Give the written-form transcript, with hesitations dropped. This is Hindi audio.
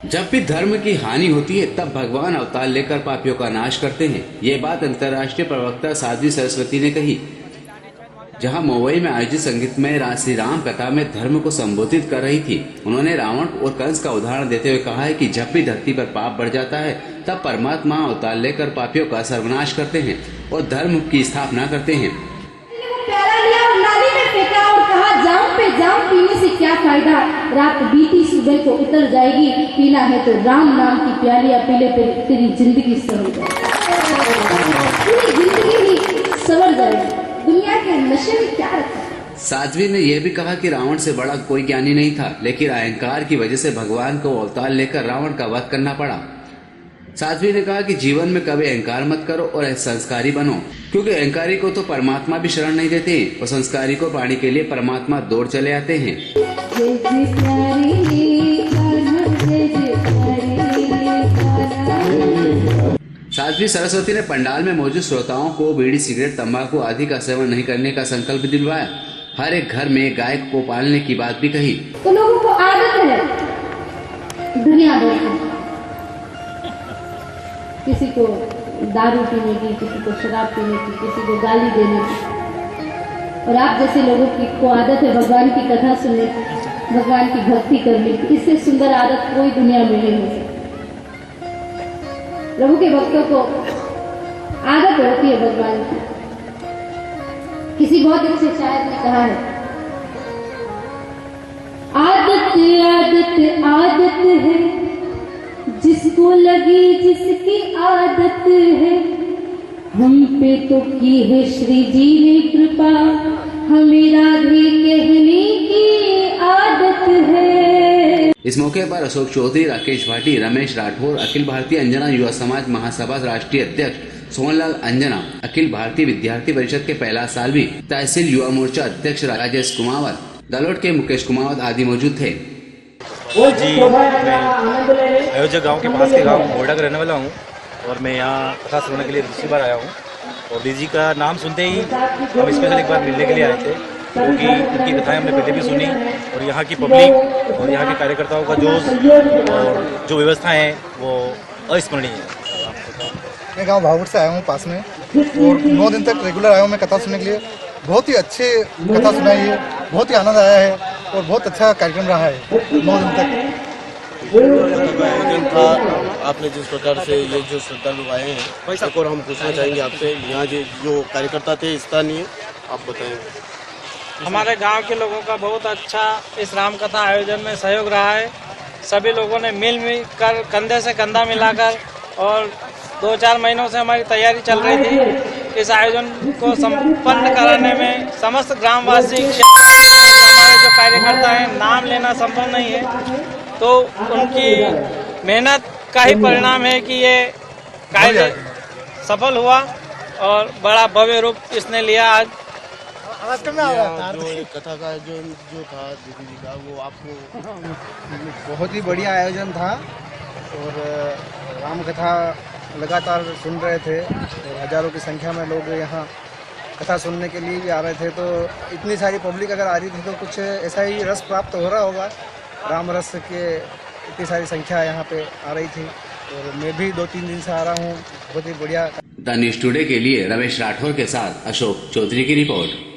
जब भी धर्म की हानि होती है तब भगवान अवतार लेकर पापियों का नाश करते हैं। ये बात अंतर्राष्ट्रीय प्रवक्ता साध्वी सरस्वती ने कही, जहां मुंबई में आयोजित संगीतमय श्री राम कथा में धर्म को संबोधित कर रही थी। उन्होंने रावण और कंस का उदाहरण देते हुए कहा है कि जब भी धरती पर पाप बढ़ जाता है तब परमात्मा अवतार लेकर पापियों का सर्वनाश करते हैं और धर्म की स्थापना करते हैं। जाम पीने से क्या फायदा, रात बीती सुबह को उतर जाएगी, पीना है तो राम नाम की प्यालियां पीले पे तेरी जिंदगी संवर जाएगी, पूरी जिंदगी ही संवर जाएगी। दुनिया के नशे में क्या रखा। साध्वी ने यह भी कहा कि रावण से बड़ा कोई ज्ञानी नहीं था, लेकिन अहंकार की वजह से भगवान को अवतार लेकर रावण का वध करना पड़ा। साध्वी ने कहा कि जीवन में कभी अहंकार मत करो और संस्कारी बनो, क्योंकि अहंकारी को तो परमात्मा भी शरण नहीं देते और संस्कारी को पाने के लिए परमात्मा दौड़ चले आते हैं। साध्वी सरस्वती ने पंडाल में मौजूद श्रोताओं को बीड़ी, सिगरेट, तंबाकू आदि का सेवन नहीं करने का संकल्प दिलवाया। हर एक घर में गाय को पालने की बात भी कही। तो लोगों को आदत है दुनिया भर की, किसी को दारू पीने की, किसी को शराब पीने की, किसी को गाली देने की, और आप जैसे लोगों को आदत है भगवान की कथा सुनने की, भगवान की भक्ति करने की। इससे सुंदर आदत कोई दुनिया में नहीं हो सकती। प्रभु के भक्तों को आदत होती है भगवान की। किसी बहुत अच्छे शायर ने कहा है, आदत आदत आदत है जिसको लगी जिसकी आदत है, हम पे तो की है श्री जी ने कृपा, हमें राधे कहने की आदत है। इस मौके पर अशोक चौधरी, राकेश भाटी, रमेश राठौर, अखिल भारतीय अंजना युवा समाज महासभा राष्ट्रीय अध्यक्ष सोहनलाल अंजना, अखिल भारतीय विद्यार्थी परिषद के पहला साल भी तहसील युवा मोर्चा अध्यक्ष राजेश कुमावत, दलोट के मुकेश कुमावत आदि मौजूद थे। जी, मैं अयोध्या गांव के पास के गांव बोर्डा का रहने वाला हूं और मैं यहाँ कथा सुनने के लिए दूसरी बार आया हूं। और दी जी का नाम सुनते ही हम स्पेशल एक बार मिलने के लिए आए थे, क्योंकि उनकी कथाएं हमने पहले भी सुनी और यहाँ की पब्लिक और यहाँ के कार्यकर्ताओं का जोश और जो व्यवस्था है वो अविस्मरणीय है। मैं गाँव भावुर से आया हूँ पास में, और 9 दिन तक रेगुलर आया हूँ मैं कथा सुनने के लिए। बहुत ही अच्छे कथा सुनाई है, बहुत ही आनंद आया है और बहुत अच्छा कार्यक्रम रहा है 9 दिन तक। आयोजन था, आपने जिस प्रकार से ये जो श्रद्धालु आए हैं, एक और हम पूछना चाहेंगे आपसे, यहाँ जो कार्यकर्ता थे स्थानीय, आप बताएं। हमारे गांव के लोगों का बहुत अच्छा इस राम कथा आयोजन में सहयोग रहा है। सभी लोगों ने मिल कर कंधे से कंधा मिलाकर, और 2-4 महीनों से हमारी तैयारी चल रही थी। इस आयोजन को संपन्न कराने में समस्त ग्रामवासी, हमारे जो कार्यकर्ता हैं, नाम लेना संभव नहीं है, तो उनकी मेहनत का ही परिणाम है कि ये कार्य सफल हुआ और बड़ा भव्य रूप इसने लिया। आज जो कथा का जो था दीदी जी का, वो आपको बहुत ही बढ़िया आयोजन था और राम कथा लगातार सुन रहे थे और हजारों की संख्या में लोग यहाँ कथा सुनने के लिए भी आ रहे थे। तो इतनी सारी पब्लिक अगर आ रही थी तो कुछ ऐसा ही रस प्राप्त हो रहा होगा। राम रस के इतनी सारी संख्या यहाँ पे आ रही थी और मैं भी 2-3 दिन से आ रहा हूँ। बहुत ही बढ़िया। द न्यूज़ टुडे के लिए रमेश राठौर के साथ अशोक चौधरी की रिपोर्ट।